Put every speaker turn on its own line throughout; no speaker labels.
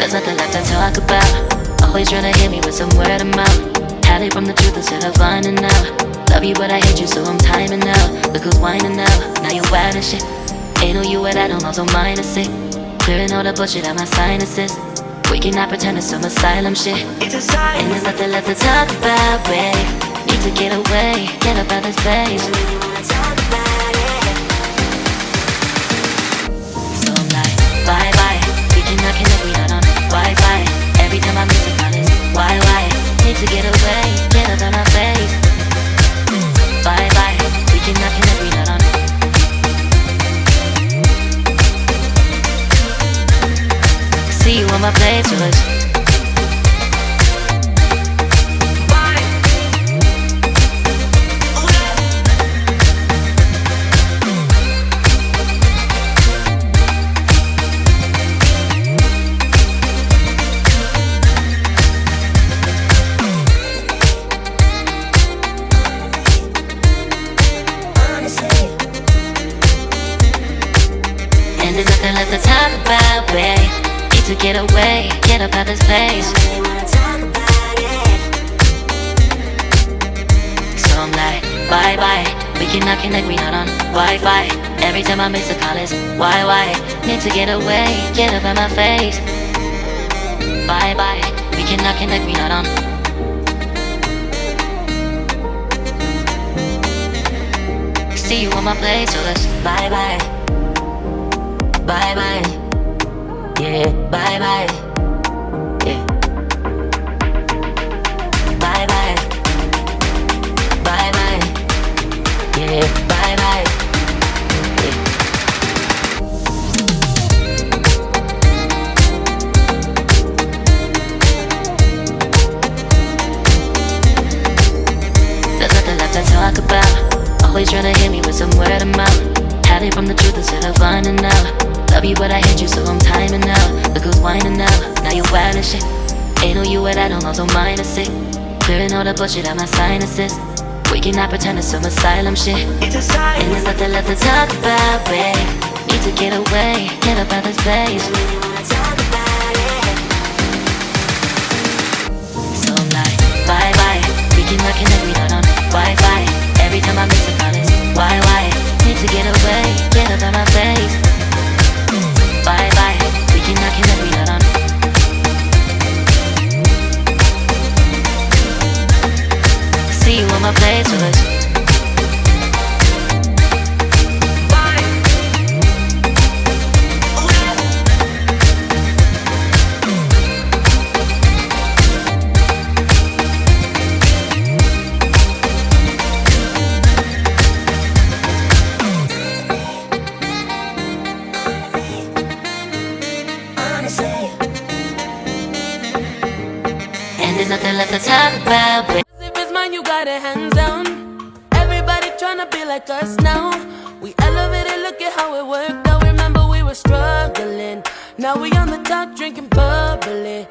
There's nothing left to talk about. Always trying to hit me with some word of mouth. Had it from the truth instead of finding out. Love you but I hate you so I'm timing out. Look who's whining now, now you wild and shit. Ain't no you at all, I'm so minus it. Clearing all the bullshit out my sinuses. We cannot pretend it's some asylum shit. And there's nothing left to talk about, babe. Need to get away, get up out this place. So I'm like, bye bye. We cannot connect, we not on Wi-Fi. Every time I miss a call it's why? Need to get away, get up out my face. Bye bye. We cannot connect, we not on. See you on my playlist. And there's nothing left to talk about, babe. To get away, get up out this place. So I'm like, bye bye. We cannot connect, we not on Wi-Fi. Every time I miss a call it's why? Need to get away, get up out my face. Bye bye. We cannot connect, we not on. See you on my place, so let's bye bye. Bye bye. Yeah, bye bye. Yeah. Bye bye. Bye bye. Yeah, bye bye. Yeah. There's nothing left to talk about. Always trying to hit me with some word of mouth. Had it from the truth instead of finding out. Love you but I hate you so I'm timing out. Look who's whining now, now you wild and shit. Ain't no you at all, I'm so minus it. Clearing all the bullshit out my sinuses. We cannot pretend it's some asylum shit. And there's nothing left to talk about, babe. Need to get away, get up out this place. So I'm like, bye bye. We cannot connect, we not on Wi-Fi. Every time I miss a call it's why? Need to get away, get up out my face. Bye bye, we cannot connect, we not on. See you on my playlist. There's nothing left to talk about, babe.
If it's mine, you got it hands down. Everybody tryna be like us now. We elevated, look at how it worked out. Remember we were struggling. Now we on the top drinking bubbly.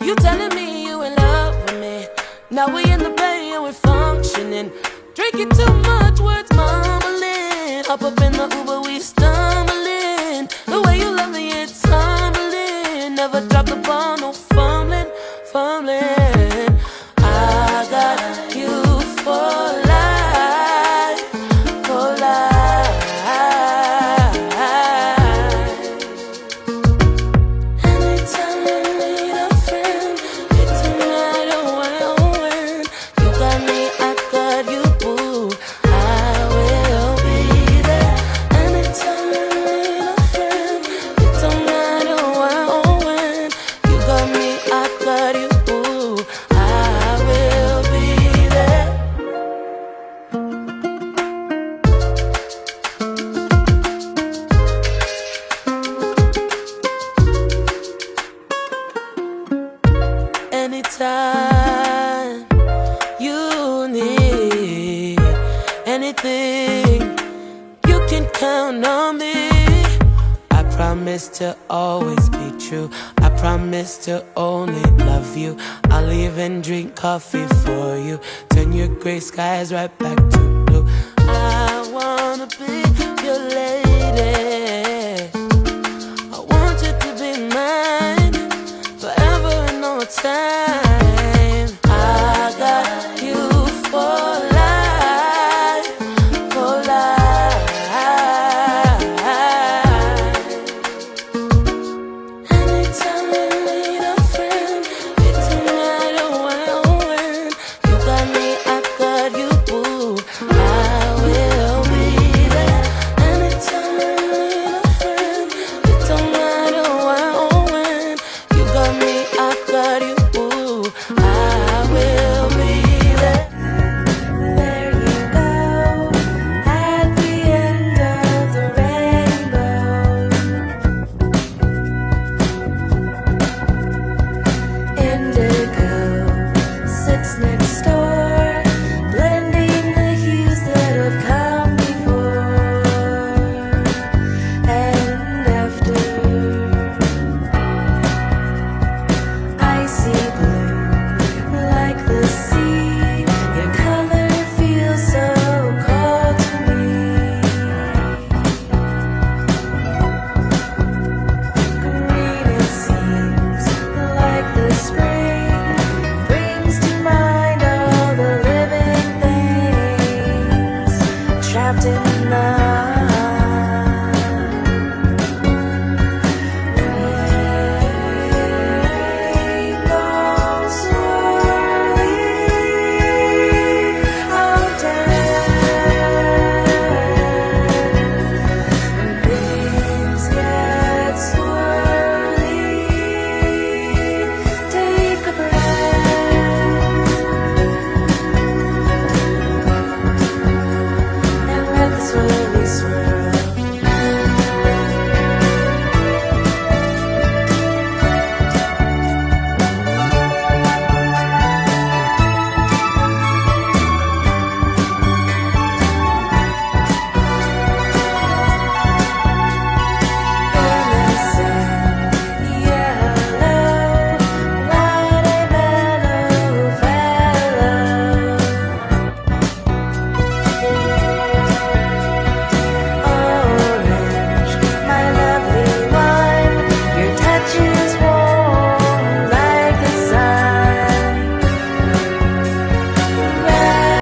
You telling me you in love with me. Now we in the bay and we're functioning. Drinking too much, words mumbling. Hop up in the Uber, we stumbling. The way you love me, it's humbling. Never drop the ball, no fumbling. I got you for life, for life. Anytime I need a friend, it don't matter when. You got me, I got you, boo. I will be there. Anytime I need a friend, it don't matter when. You got me, I got you. Anytime you need anything, you can count on me. I promise to always be true. I promise to only love you. I'll even drink coffee for you. Turn your gray skies right back to blue. I wanna be your lady. I want you to be mine. time.